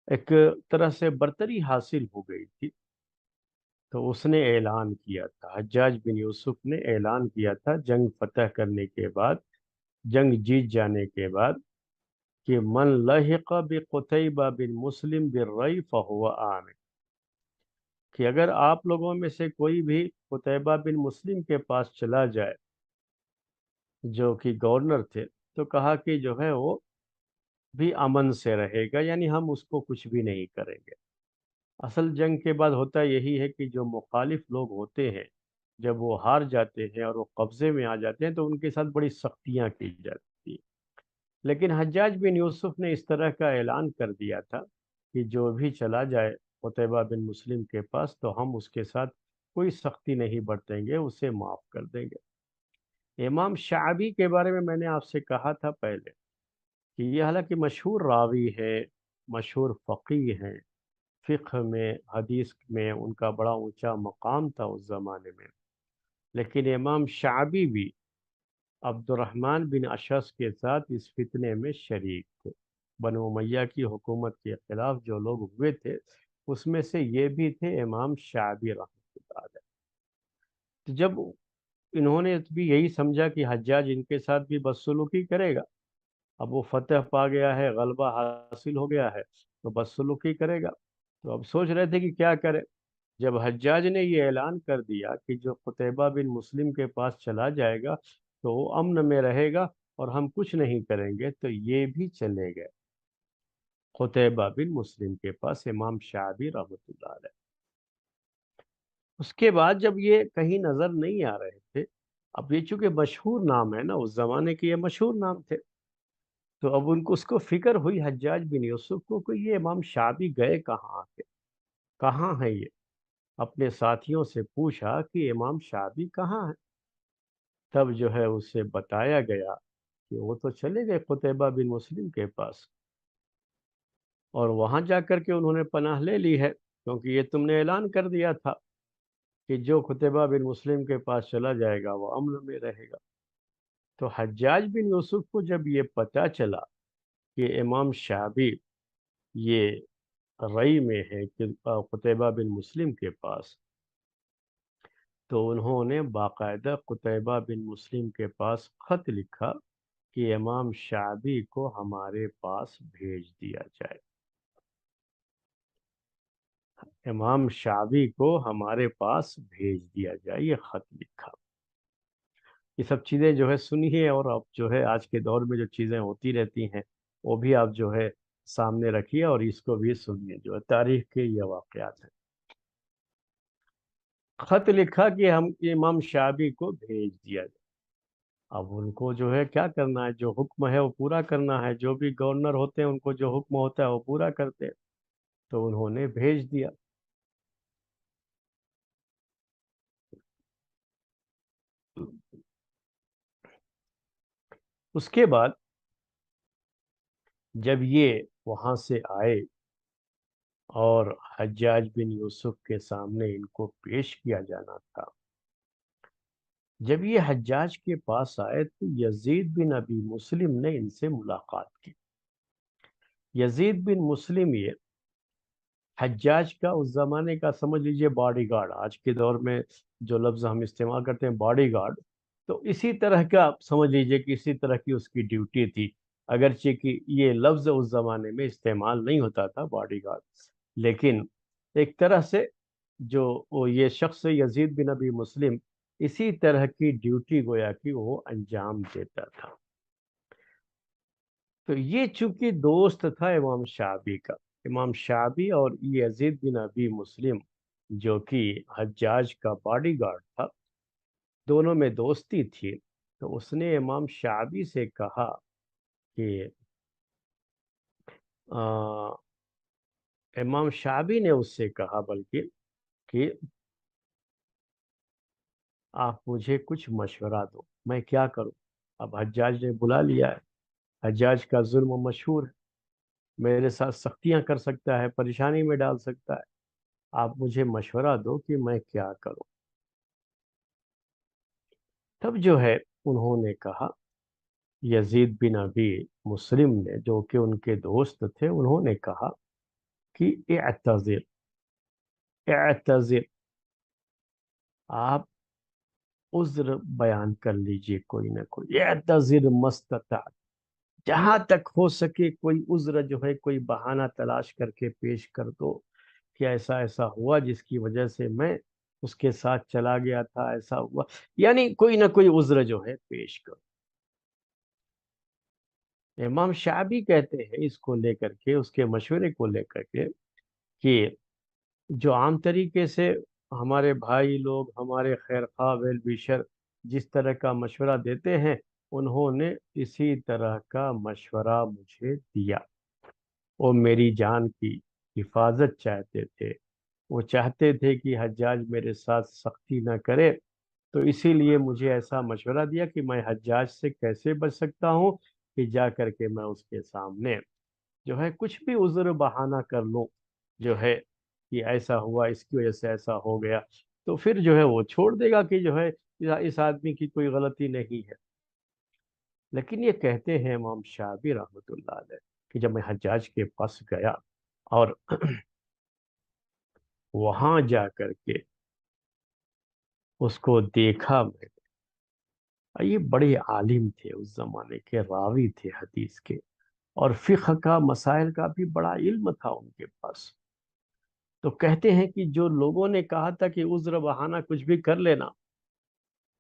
ایک طرح سے برتری حاصل ہو گئی تھی، تو اس نے اعلان کیا تھا، حجاج بن یوسف نے اعلان کیا تھا جنگ فتح کرنے کے بعد، جنگ جیت جانے کے بعد، کہ من لحق بقتیبہ بن مسلم بالرئی فہو آمن، کہ اگر آپ لوگوں میں سے کوئی بھی قتیبہ بن مسلم کے پاس چلا جائے جو کہ گورنر تھے، تو کہا کہ جو ہے وہ بھی امن سے رہے گا، یعنی ہم اس کو کچھ بھی نہیں کریں گے۔ اصل جنگ کے بعد ہوتا یہی ہے کہ جو مخالف لوگ ہوتے ہیں، جب وہ ہار جاتے ہیں اور وہ قبضے میں آ جاتے ہیں، تو ان کے ساتھ بڑی سختیاں کی جاتی ہیں۔ لیکن حجاج بن یوسف نے اس طرح کا اعلان کر دیا تھا کہ جو بھی چلا جائے قتیبہ بن مسلم کے پاس، تو ہم اس کے ساتھ کوئی سختی نہیں برتیں گے، اسے معاف کر دیں گے۔ امام شعبی کے بارے میں نے آپ سے کہا تھا پہلے کہ یہ حالانکہ مشہور راوی ہے، مشہور فقیہ ہیں، فقہ میں، حدیث میں ان کا بڑا اونچا مقام تھا اس زمانے میں، لیکن امام شعبی بھی عبد الرحمن بن اشعث کے ساتھ اس فتنے میں شریک تھے۔ بنو امیہ کی حکومت کے خلاف جو لوگ ہوئے تھے، اس میں سے یہ بھی تھے امام شعبی رحمۃ اللہ علیہ۔ تو جب انہوں نے بھی یہی سمجھا کہ حجاج ان کے ساتھ بھی بدسلوکی کرے گا، اب وہ فتح پا گیا ہے، غلبہ حاصل ہو گیا ہے، تو بدسلوکی کرے گا، تو اب سوچ رہے تھے کہ کیا کرے۔ جب حجاج نے یہ اعلان کر دیا کہ جو قتیبہ بن مسلم کے پاس چلا جائے گا تو وہ امن میں رہے گا اور ہم کچھ نہیں کریں گے، تو یہ بھی چلے گئے قتیبہ بن مسلم کے پاس، امام شعبی رحمۃ اللہ علیہ۔ اس کے بعد جب یہ کہیں نظر نہیں آ رہے تھے، اب یہ چونکہ مشہور نام ہے نا، اس زمانے کے یہ مشہور نام تھے، تو اب ان کو اس کو فکر ہوئی حجاج بن یوسف کو کہ یہ امام شعبی گئے کہاں تھے، کہاں ہیں یہ؟ اپنے ساتھیوں سے پوچھا کہ امام شعبی کہاں ہے؟ تب جو ہے اسے بتایا گیا کہ وہ تو چلے گئے قتیبہ بن مسلم کے پاس، اور وہاں جا کر کے انہوں نے پناہ لے لی ہے، کیونکہ یہ تم نے اعلان کر دیا تھا کہ جو قتیبہ بن مسلم کے پاس چلا جائے گا وہ امن میں رہے گا۔ تو حجاج بن یوسف کو جب یہ پتہ چلا کہ امام شعبی یہ رئی میں ہے کہ قتیبہ بن مسلم کے پاس، تو انہوں نے باقاعدہ قتیبہ بن مسلم کے پاس خط لکھا کہ امام شعبی کو ہمارے پاس بھیج دیا جائے، امام شعبی کو ہمارے پاس بھیج دیا جائے، یہ خط لکھا۔ یہ سب چیزیں جو ہے سنیے، اور اب جو ہے آج کے دور میں جو چیزیں ہوتی رہتی ہیں وہ بھی آپ جو ہے سامنے رکھیے، اور اس کو بھی سنیے، جو ہے تاریخ کے یہ واقعات ہیں۔ خط لکھا کہ ہم امام شابی کو بھیج دیا جائے۔ اب ان کو جو ہے کیا کرنا ہے، جو حکم ہے وہ پورا کرنا ہے، جو بھی گورنر ہوتے ہیں ان کو جو حکم ہوتا ہے وہ پورا کرتے ہیں۔ تو انہوں نے بھیج دیا۔ اس کے بعد جب یہ وہاں سے آئے اور حجاج بن یوسف کے سامنے ان کو پیش کیا جانا تھا، جب یہ حجاج کے پاس آئے تو یزید بن ابی مسلم نے ان سے ملاقات کی۔ یزید بن مسلم یہ حجاج کا اس زمانے کا سمجھ لیجئے باڈی گارڈ، آج کے دور میں جو لفظ ہم استعمال کرتے ہیں باڈی گارڈ، تو اسی طرح کا سمجھ لیجئے کہ اسی طرح کی اس کی ڈیوٹی تھی، اگرچہ کہ یہ لفظ اس زمانے میں استعمال نہیں ہوتا تھا باڈی گارڈ، لیکن ایک طرح سے جو یہ شخص یزید بن ابی مسلم اسی طرح کی ڈیوٹی گویا کہ وہ انجام دیتا تھا۔ تو یہ چونکہ دوست تھا امام شعبی کا، امام شعبی اور یزید بن ابی مسلم جو کہ حجاج کا باڈی گارڈ تھا، دونوں میں دوستی تھی، تو اس نے امام شعبی سے کہا کہ امام شعبی نے اس سے کہا بلکہ کہ آپ مجھے کچھ مشورہ دو، میں کیا کروں؟ اب حجاج نے بلا لیا ہے، حجاج کا ظلم مشہور ہے، میرے ساتھ سختیاں کر سکتا ہے، پریشانی میں ڈال سکتا ہے، آپ مجھے مشورہ دو کہ میں کیا کروں۔ تب جو ہے انہوں نے کہا، یزید بن ابی مسلم نے جو کہ ان کے دوست تھے، انہوں نے کہا کہ اعتذر اعتذر، آپ عذر بیان کر لیجئے کوئی نہ کوئی، اعتذر مستطاع، جہاں تک ہو سکے کوئی عذر جو ہے کوئی بہانہ تلاش کر کے پیش کر دو کہ ایسا ایسا ہوا جس کی وجہ سے میں اس کے ساتھ چلا گیا تھا، ایسا ہوا، یعنی کوئی نہ کوئی عذر جو ہے پیش کرو۔ امام شعبی کہتے ہیں اس کو لے کر کے، اس کے مشورے کو لے کر کے، کہ جو عام طریقے سے ہمارے بھائی لوگ، ہمارے خیر خواہ ویل ویشر جس طرح کا مشورہ دیتے ہیں، انہوں نے اسی طرح کا مشورہ مجھے دیا۔ وہ میری جان کی حفاظت چاہتے تھے، وہ چاہتے تھے کہ حجاج میرے ساتھ سختی نہ کرے، تو اسی لیے مجھے ایسا مشورہ دیا کہ میں حجاج سے کیسے بچ سکتا ہوں کہ جا کر کے میں اس کے سامنے جو ہے کچھ بھی عذر بہانہ کر لوں، جو ہے کہ ایسا ہوا، اس کی وجہ سے ایسا ہو گیا، تو پھر جو ہے وہ چھوڑ دے گا کہ جو ہے اس آدمی کی کوئی غلطی نہیں ہے۔ لیکن یہ کہتے ہیں امام شعبی رحمۃ اللہ علیہ کہ جب میں حجاج کے پاس گیا اور وہاں جا کر کے اس کو دیکھا، میں یہ بڑے عالم تھے، اس زمانے کے راوی تھے حدیث کے، اور فقہ کا مسائل کا بھی بڑا علم تھا ان کے پاس۔ تو کہتے ہیں کہ جو لوگوں نے کہا تھا کہ عذر بہانہ کچھ بھی کر لینا،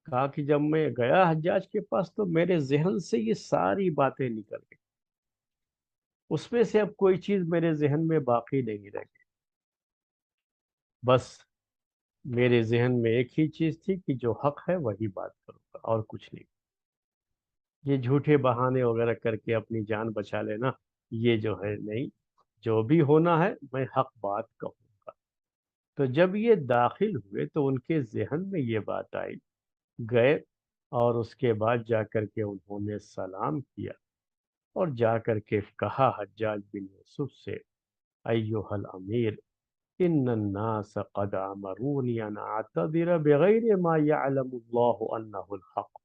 کہا کہ جب میں گیا حجاج کے پاس تو میرے ذہن سے یہ ساری باتیں نکل گئی، اس میں سے اب کوئی چیز میرے ذہن میں باقی نہیں رہ گئی، بس میرے ذہن میں ایک ہی چیز تھی کہ جو حق ہے وہی بات کروں گا اور کچھ نہیں، یہ جھوٹے بہانے وغیرہ کر کے اپنی جان بچا لینا یہ جو ہے نہیں، جو بھی ہونا ہے میں حق بات کہوں گا۔ تو جب یہ داخل ہوئے تو ان کے ذہن میں یہ بات آئی، گئے اور اس کے بعد جا کر کے انہوں نے سلام کیا اور جا کر کے کہا حجاج بن یوسف سے، ایھا الامیر ان الناس قد امرونی ان اعتذر بغیر ما يعلم اللہ انہ الحق،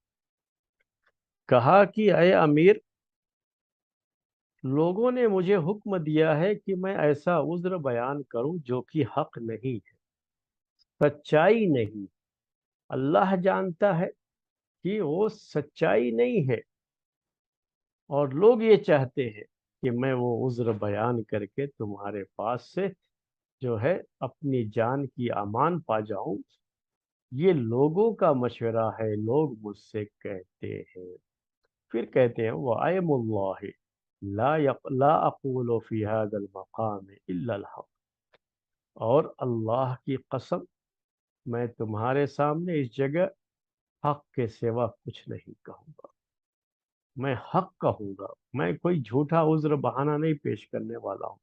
کہا کہ اے امیر، لوگوں نے مجھے حکم دیا ہے کہ میں ایسا عذر بیان کروں جو کہ حق نہیں ہے، سچائی نہیں، اللہ جانتا ہے کہ وہ سچائی نہیں ہے، اور لوگ یہ چاہتے ہیں کہ میں وہ عذر بیان کر کے تمہارے پاس سے جو ہے اپنی جان کی امان پا جاؤں، یہ لوگوں کا مشورہ ہے، لوگ مجھ سے کہتے ہیں۔ پھر کہتے ہیں وَأَيْمُ اللَّهِ لا اقول فی هذا المقام الا الحق، اور اللہ کی قسم، میں تمہارے سامنے اس جگہ حق کے سوا کچھ نہیں کہوں گا، میں حق کہوں گا، میں کوئی جھوٹا عذر بہانہ نہیں پیش کرنے والا ہوں۔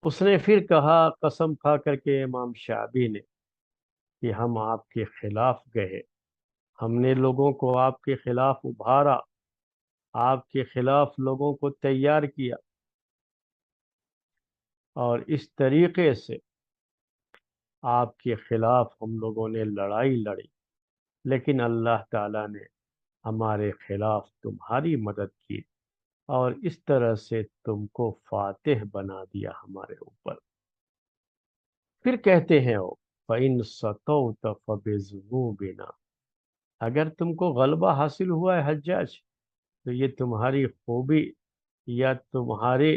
اس نے پھر کہا، قسم کھا کر کے امام شعبی نے، کہ ہم آپ کے خلاف گئے، ہم نے لوگوں کو آپ کے خلاف ابھارا، آپ کے خلاف لوگوں کو تیار کیا، اور اس طریقے سے آپ کے خلاف ہم لوگوں نے لڑائی لڑی، لیکن اللہ تعالیٰ نے ہمارے خلاف تمہاری مدد کی، اور اس طرح سے تم کو فاتح بنا دیا ہمارے اوپر۔ پھر کہتے ہیں وہ، فَإِن سَطَوْتَ فَبِذُنُوبِنَا، اگر تم کو غلبہ حاصل ہوا ہے حجاج، تو یہ تمہاری خوبی یا تمہارے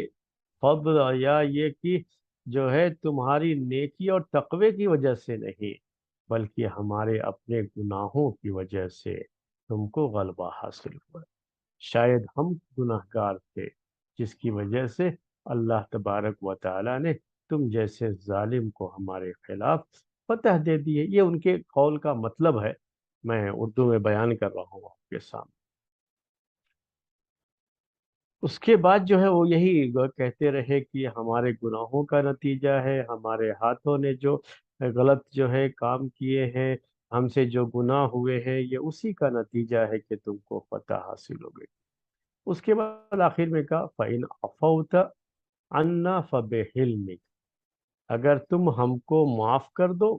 فضل یا یہ کہ جو ہے تمہاری نیکی اور تقوی کی وجہ سے نہیں، بلکہ ہمارے اپنے گناہوں کی وجہ سے تم کو غلبہ حاصل ہوا۔ شاید ہم گناہ گار تھے، جس کی وجہ سے اللہ تبارک و تعالی نے تم جیسے ظالم کو ہمارے خلاف فتح دے دی ہے۔ یہ ان کے قول کا مطلب ہے، میں اردو میں بیان کر رہا ہوں آپ کے سامنے۔ اس کے بعد جو ہے وہ یہی کہتے رہے کہ ہمارے گناہوں کا نتیجہ ہے، ہمارے ہاتھوں نے جو غلط جو ہے کام کیے ہیں، ہم سے جو گناہ ہوئے ہیں، یہ اسی کا نتیجہ ہے کہ تم کو فتح حاصل ہو گئی۔ اس کے بعد آخر میں کہا، فَإِنْ عَفَوْتَ عَنَّا فَبِحِلْمِكَ، اگر تم ہم کو معاف کر دو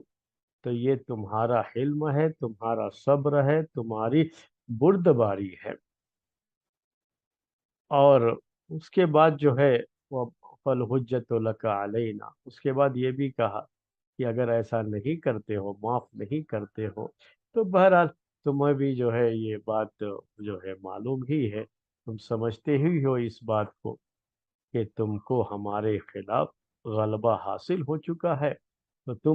تو یہ تمہارا حلم ہے، تمہارا صبر ہے، تمہاری بردباری ہے۔ اور اس کے بعد جو ہے وہ، فَالْحُجَّةُ لَكَ عَلَيْنَا، اس کے بعد یہ بھی کہا کہ اگر ایسا نہیں کرتے ہو، معاف نہیں کرتے ہو، تو بہرحال تمہیں بھی جو ہے یہ بات جو ہے معلوم ہی ہے، تم سمجھتے ہی ہو اس بات کو کہ تم کو ہمارے خلاف غلبہ حاصل ہو چکا ہے۔ تو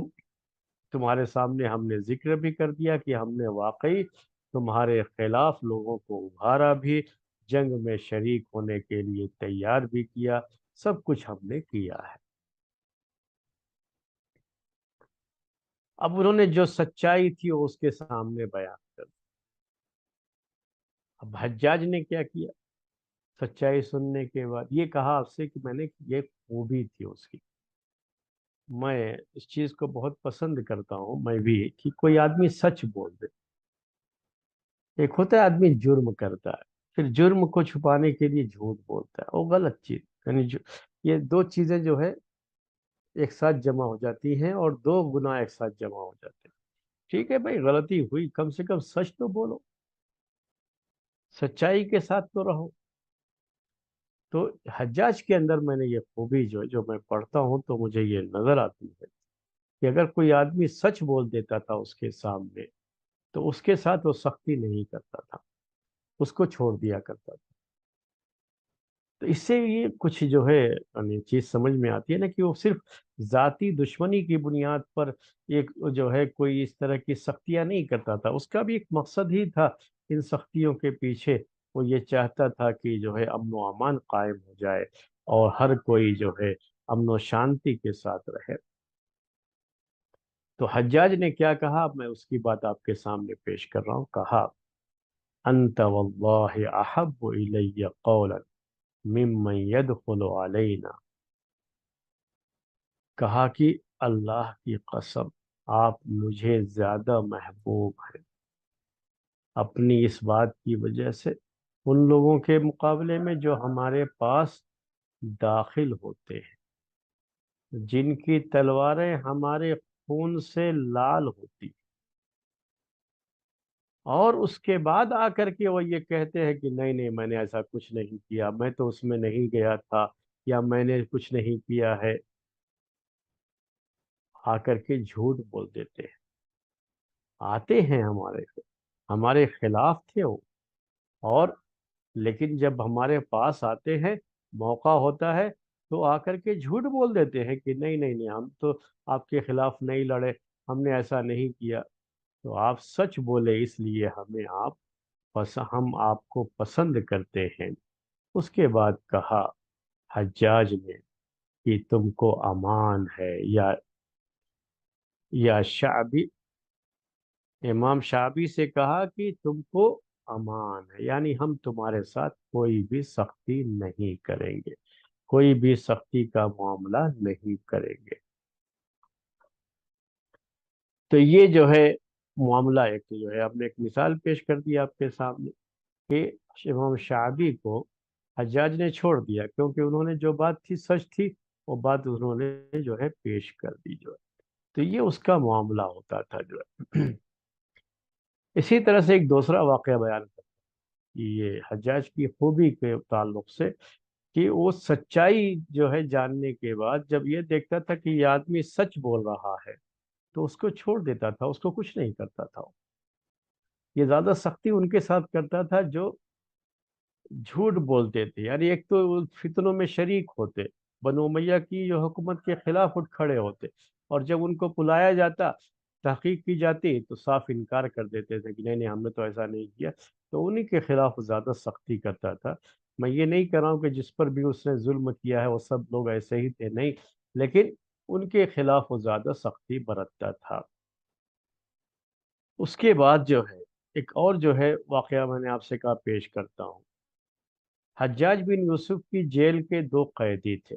تمہارے سامنے ہم نے ذکر بھی کر دیا کہ ہم نے واقعی تمہارے خلاف لوگوں کو ابھارا بھی، جنگ میں شریک ہونے کے لیے تیار بھی کیا، سب کچھ ہم نے کیا ہے۔ اب انہوں نے جو سچائی تھی وہ اس کے سامنے بیان کر دی۔ اب حجاج نے کیا کیا؟ سچائی سننے کے بعد یہ کہا آپ سے کہ میں نے، یہ خوبی تھی اس کی، میں اس چیز کو بہت پسند کرتا ہوں میں بھی، کہ کوئی آدمی سچ بول دے۔ ایک ہوتا ہے آدمی جرم کرتا ہے، پھر جرم کو چھپانے کے لیے جھوٹ بولتا ہے، وہ غلط چیز، یعنی یہ دو چیزیں جو ہے ایک ساتھ جمع ہو جاتی ہیں، اور دو گناہ ایک ساتھ جمع ہو جاتے ہیں۔ ٹھیک ہے بھائی، غلطی ہوئی، کم سے کم سچ تو بولو، سچائی کے ساتھ تو رہو۔ تو حجاج کے اندر میں نے یہ خوبی جو میں پڑھتا ہوں تو مجھے یہ نظر آتی ہے کہ اگر کوئی آدمی سچ بول دیتا تھا اس کے سامنے، تو اس کے ساتھ وہ سختی نہیں کرتا تھا، اس کو چھوڑ دیا کرتا تھا۔ تو اس سے یہ کچھ جو ہے یعنی چیز سمجھ میں آتی ہے نا، کہ وہ صرف ذاتی دشمنی کی بنیاد پر ایک جو ہے کوئی اس طرح کی سختیاں نہیں کرتا تھا، اس کا بھی ایک مقصد ہی تھا ان سختیوں کے پیچھے۔ وہ یہ چاہتا تھا کہ جو ہے امن و امان قائم ہو جائے، اور ہر کوئی جو ہے امن و شانتی کے ساتھ رہے۔ تو حجاج نے کیا کہا، اب میں اس کی بات آپ کے سامنے پیش کر رہا ہوں۔ کہا، انت واللہ احب الی قولا ممن يدخل علینا، کہا کہ اللہ کی قسم، آپ مجھے زیادہ محبوب ہیں اپنی اس بات کی وجہ سے ان لوگوں کے مقابلے میں جو ہمارے پاس داخل ہوتے ہیں، جن کی تلواریں ہمارے خون سے لال ہوتی، اور اس کے بعد آ کر کے وہ یہ کہتے ہیں کہ نہیں نہیں، میں نے ایسا کچھ نہیں کیا، میں تو اس میں نہیں گیا تھا، یا میں نے کچھ نہیں کیا ہے، آ کر کے جھوٹ بول دیتے ہیں۔ آتے ہیں ہمارے خلاف تھے وہ، اور لیکن جب ہمارے پاس آتے ہیں، موقع ہوتا ہے، تو آ کر کے جھوٹ بول دیتے ہیں کہ نہیں نہیں نہیں، ہم تو آپ کے خلاف نہیں لڑے، ہم نے ایسا نہیں کیا۔ تو آپ سچ بولے، اس لیے ہم آپ کو پسند کرتے ہیں۔ اس کے بعد کہا حجاج نے کہ تم کو امان ہے، یا شعبی، امام شعبی سے کہا کہ تم کو امان ہے، یعنی ہم تمہارے ساتھ کوئی بھی سختی نہیں کریں گے، کوئی بھی سختی کا معاملہ نہیں کریں گے۔ تو یہ جو ہے معاملہ، ایک جو ہے آپ نے ایک مثال پیش کر دی آپ کے سامنے کہ امام شعبی کو حجاج نے چھوڑ دیا کیونکہ انہوں نے جو بات تھی سچ تھی، وہ بات انہوں نے جو ہے پیش کر دی جو ہے۔ تو یہ اس کا معاملہ ہوتا تھا جو ہے۔ اسی طرح سے ایک دوسرا واقعہ بیان کرتا ہے یہ حجاج کی خوبی کے تعلق سے، کہ وہ سچائی جو ہے جاننے کے بعد جب یہ دیکھتا تھا کہ یہ آدمی سچ بول رہا ہے تو اس کو چھوڑ دیتا تھا، اس کو کچھ نہیں کرتا تھا۔ یہ زیادہ سختی ان کے ساتھ کرتا تھا جو جھوٹ بولتے تھے، یعنی ایک تو وہ فتنوں میں شریک ہوتے، بنو امیہ کی جو حکومت کے خلاف اٹھ کھڑے ہوتے، اور جب ان کو بلایا جاتا، تحقیق کی جاتی، تو صاف انکار کر دیتے تھے کہ نہیں نہیں ہم نے تو ایسا نہیں کیا۔ تو انہی کے خلاف زیادہ سختی کرتا تھا۔ میں یہ نہیں کہہ رہا ہوں کہ جس پر بھی اس نے ظلم کیا ہے وہ سب لوگ ایسے ہی تھے، نہیں، لیکن ان کے خلاف وہ زیادہ سختی برتتا تھا۔ اس کے بعد جو ہے ایک اور جو ہے واقعہ میں نے آپ سے کہا پیش کرتا ہوں۔ حجاج بن یوسف کی جیل کے دو قیدی تھے،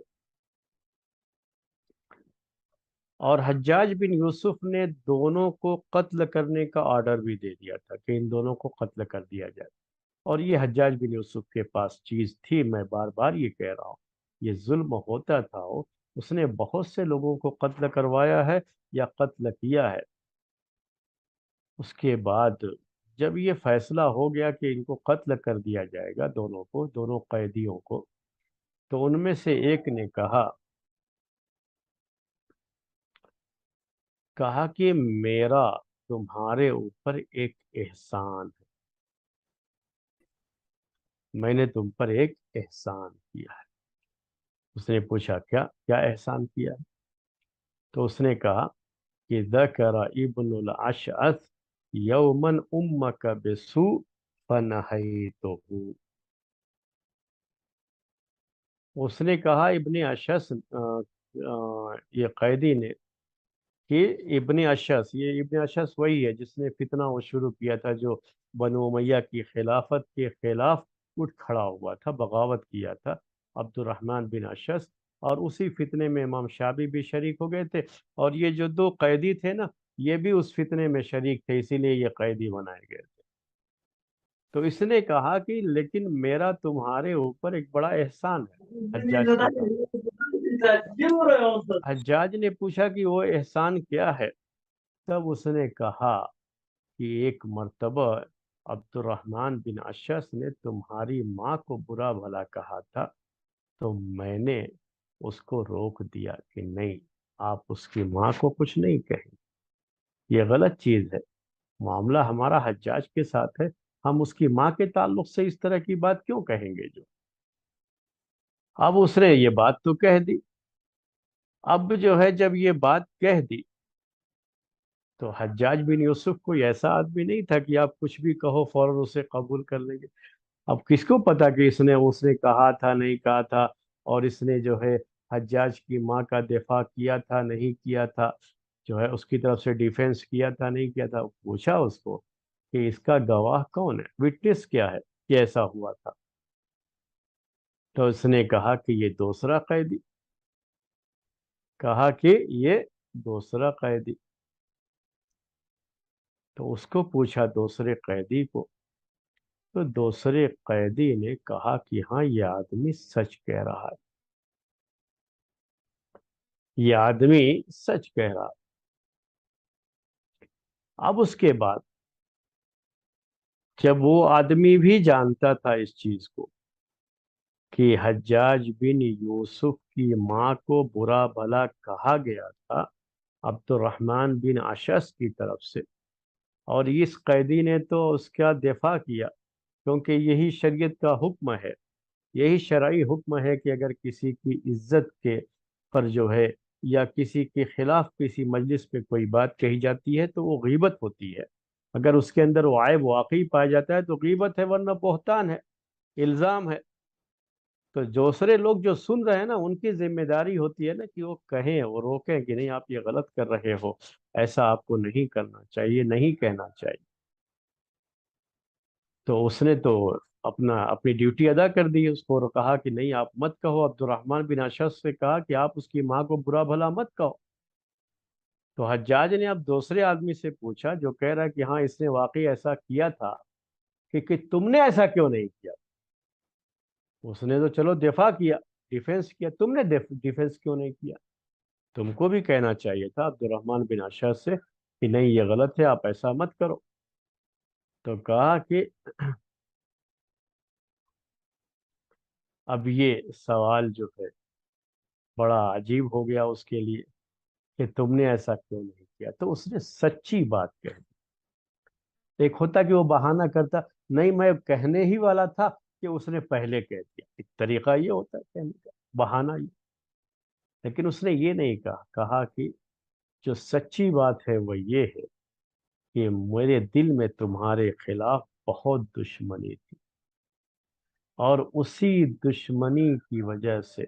اور حجاج بن یوسف نے دونوں کو قتل کرنے کا آرڈر بھی دے دیا تھا کہ ان دونوں کو قتل کر دیا جائے۔ اور یہ حجاج بن یوسف کے پاس چیز تھی، میں بار بار یہ کہہ رہا ہوں، یہ ظلم ہوتا تھا، اس نے بہت سے لوگوں کو قتل کروایا ہے یا قتل کیا ہے۔ اس کے بعد جب یہ فیصلہ ہو گیا کہ ان کو قتل کر دیا جائے گا، دونوں کو، دونوں قیدیوں کو، تو ان میں سے ایک نے کہا کہ میرا تمہارے اوپر ایک احسان ہے، میں نے تم پر ایک احسان کیا ہے۔ اس نے پوچھا کیا کیا احسان کیا ہے؟ تو اس نے کہا کہ ذکر ابن الاشعث یوما امک بسوء فنہیتہ، اس نے کہا ابن اشعث یہ قیدی نے کہ ابن اشعث، یہ ابن اشعث وہی ہے جس نے فتنہ وہ شروع کیا تھا، جو بنو امیہ کی خلافت کے خلاف اٹھ کھڑا ہوا تھا، بغاوت کیا تھا، عبد الرحمن بن اشعث۔ اور اسی فتنے میں امام شعبی بھی شریک ہو گئے تھے، اور یہ جو دو قیدی تھے نا، یہ بھی اس فتنے میں شریک تھے، اسی لیے یہ قیدی بنائے گئے تھے۔ تو اس نے کہا کہ لیکن میرا تمہارے اوپر ایک بڑا احسان ہے، حجاج سے کہا۔ حجاج نے پوچھا کہ وہ احسان کیا ہے؟ تب اس نے کہا کہ ایک مرتبہ عبد الرحمن بن اشعث نے تمہاری ماں کو برا بھلا کہا تھا، تو میں نے اس کو روک دیا کہ نہیں، آپ اس کی ماں کو کچھ نہیں کہیں، یہ غلط چیز ہے، معاملہ ہمارا حجاج کے ساتھ ہے، ہم اس کی ماں کے تعلق سے اس طرح کی بات کیوں کہیں گے جو۔ اب اس نے یہ بات تو کہہ دی، اب جو ہے جب یہ بات کہہ دی تو حجاج بن یوسف کوئی ایسا آدمی نہیں تھا کہ آپ کچھ بھی کہو فوراً اسے قبول کر لیں گے۔ اب کس کو پتا کہ اس نے کہا تھا نہیں کہا تھا، اور اس نے جو ہے حجاج کی ماں کا دفاع کیا تھا نہیں کیا تھا، جو ہے اس کی طرف سے ڈیفینس کیا تھا نہیں کیا تھا۔ پوچھا اس کو کہ اس کا گواہ کون ہے، وٹنس کیا ہے کہ ایسا ہوا تھا؟ تو اس نے کہا کہ یہ دوسرا قیدی، کہا کہ یہ دوسرا قیدی۔ تو اس کو پوچھا دوسرے قیدی کو، تو دوسرے قیدی نے کہا کہ ہاں یہ آدمی سچ کہہ رہا ہے، یہ آدمی سچ کہہ رہا ہے۔ اب اس کے بعد جب وہ آدمی بھی جانتا تھا اس چیز کو کہ حجاج بن یوسف کی ماں کو برا بھلا کہا گیا تھا عبد الرحمن بن اشعث کی طرف سے، اور اس قیدی نے تو اس کا دفاع کیا، کیونکہ یہی شریعت کا حکم ہے، یہی شرعی حکم ہے کہ اگر کسی کی عزت کے پر جو ہے یا کسی کے خلاف کسی مجلس میں کوئی بات کہی جاتی ہے تو وہ غیبت ہوتی ہے، اگر اس کے اندر وہ عیب واقعی پایا جاتا ہے تو غیبت ہے، ورنہ بہتان ہے، الزام ہے۔ تو دوسرے لوگ جو سن رہے ہیں نا، ان کی ذمہ داری ہوتی ہے نا کہ وہ کہیں، وہ روکیں کہ نہیں آپ یہ غلط کر رہے ہو، ایسا آپ کو نہیں کرنا چاہیے، نہیں کہنا چاہیے۔ تو اس نے تو اپنی ڈیوٹی ادا کر دی، اس کو کہا کہ نہیں آپ مت کہو، عبد الرحمن بن اشعث سے کہا کہ آپ اس کی ماں کو برا بھلا مت کہو۔ تو حجاج نے اب دوسرے آدمی سے پوچھا جو کہہ رہا ہے کہ ہاں اس نے واقعی ایسا کیا تھا، کہ تم نے ایسا کیوں نہیں کیا؟ اس نے تو چلو دفاع کیا، ڈیفenس کیا، تم نے ڈیفenس کیوں نہیں کیا؟ تم کو بھی کہنا چاہیے تھا عبد الرحمن بن اشعث سے کہ نہیں یہ غلط ہے، آپ ایسا مت کرو۔ تو کہا کہ اب یہ سوال جو ہے بڑا عجیب ہو گیا اس کے لیے کہ تم نے ایسا کیوں نہیں کیا؟ تو اس نے سچی بات کہہ دی۔ ایک ہوتا کہ وہ بہانہ کرتا، نہیں میں کہنے ہی والا تھا کہ اس نے پہلے کہہ دیا، ایک طریقہ یہ ہوتا ہے کہنے کا، بہانہ یہ۔ لیکن اس نے یہ نہیں کہا، کہا کہ جو سچی بات ہے وہ یہ ہے کہ میرے دل میں تمہارے خلاف بہت دشمنی تھی، اور اسی دشمنی کی وجہ سے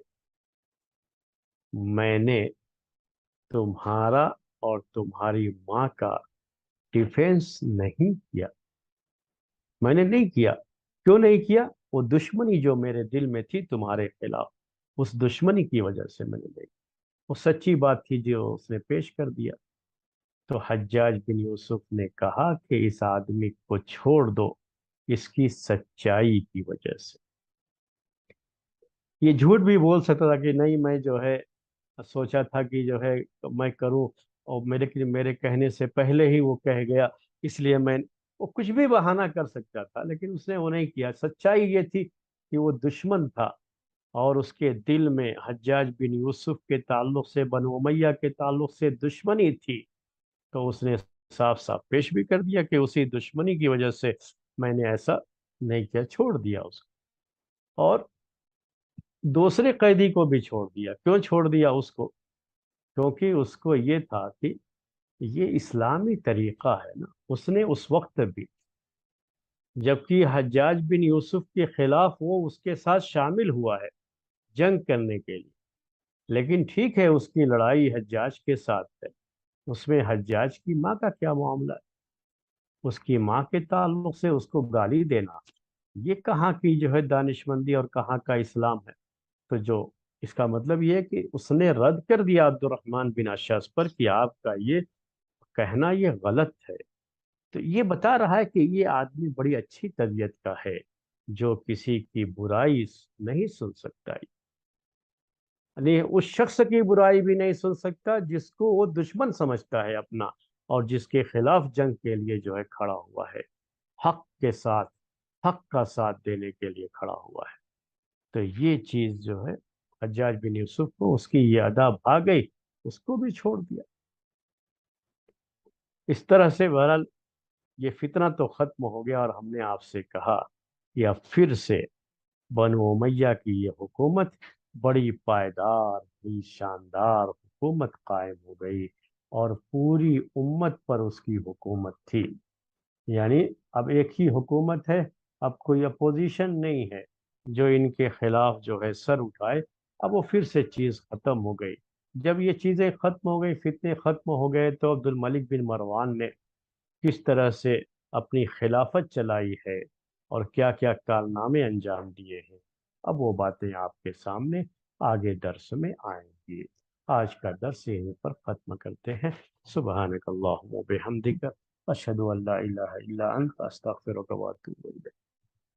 میں نے تمہارا اور تمہاری ماں کا ڈیفenس نہیں کیا۔ میں نے نہیں کیا، کیوں نہیں کیا؟ وہ دشمنی جو میرے دل میں تھی تمہارے خلاف، اس دشمنی کی وجہ سے میں نے نہیں کیا۔ وہ سچی بات تھی جو اس نے پیش کر دیا۔ تو حجاج بن یوسف نے کہا کہ اس آدمی کو چھوڑ دو، اس کی سچائی کی وجہ سے یہ جھوٹ بھی بول سکتا تھا کہ نہیں میں جو ہے سوچا تھا کہ جو ہے میں کروں، اور میرے کہنے سے پہلے ہی وہ کہہ گیا، اس لیے وہ کچھ بھی بہانہ کر سکتا تھا، لیکن اس نے وہ نہیں کیا۔ سچائی یہ تھی کہ وہ دشمن تھا، اور اس کے دل میں حجاج بن یوسف کے تعلق سے، بنو امیہ کے تعلق سے دشمنی تھی۔ تو اس نے صاف صاف پیش بھی کر دیا کہ اسی دشمنی کی وجہ سے میں نے ایسا نہیں کیا، چھوڑ دیا اس کو۔ اور دوسرے قیدی کو بھی چھوڑ دیا۔ کیوں چھوڑ دیا اس کو؟ کیونکہ اس کو یہ تھا کہ یہ اسلامی طریقہ ہے نا، اس نے اس وقت بھی، جبکہ حجاج بن یوسف کے خلاف وہ اس کے ساتھ شامل ہوا ہے جنگ کرنے کے لیے، لیکن ٹھیک ہے اس کی لڑائی حجاج کے ساتھ ہے، اس میں حجاج کی ماں کا کیا معاملہ ہے؟ اس کی ماں کے تعلق سے اس کو گالی دینا، یہ کہاں کی جو ہے دانشمندی اور کہاں کا اسلام ہے؟ تو جو اس کا مطلب یہ ہے کہ اس نے رد کر دیا عبد الرحمن بن اشعث پر کہ آپ کا یہ کہنا یہ غلط ہے۔ تو یہ بتا رہا ہے کہ یہ آدمی بڑی اچھی طبیعت کا ہے، جو کسی کی برائی نہیں سن سکتا، یعنی اس شخص کی برائی بھی نہیں سن سکتا جس کو وہ دشمن سمجھتا ہے اپنا، اور جس کے خلاف جنگ کے لیے جو ہے کھڑا ہوا ہے، حق کے ساتھ، حق کا ساتھ دینے کے لیے کھڑا ہوا ہے۔ تو یہ چیز جو ہے حجاج بن یوسف کو اس کی یہ ادا بھا گئی، اس کو بھی چھوڑ دیا۔ اس طرح سے بہرحال یہ فتنہ تو ختم ہو گیا، اور ہم نے آپ سے کہا کہ اب پھر سے بنو امیہ کی یہ حکومت بڑی پائیدار، بڑی شاندار حکومت قائم ہو گئی، اور پوری امت پر اس کی حکومت تھی۔ یعنی اب ایک ہی حکومت ہے، اب کوئی اپوزیشن نہیں ہے جو ان کے خلاف جو ہے سر اٹھائے۔ اب وہ پھر سے چیز ختم ہو گئی۔ جب یہ چیزیں ختم ہو گئی، فتنے ختم ہو گئے، تو عبد الملک بن مروان نے کس طرح سے اپنی خلافت چلائی ہے اور کیا کیا کارنامے انجام دیے ہیں، اب وہ باتیں آپ کے سامنے آگے درس میں آئیں گی۔ آج کا درس یہیں پر ختم کرتے ہیں۔ سبحانک اللہم و بحمدک، اشہد ان لا الہ الا انت، استغفرک و اتوب الیک۔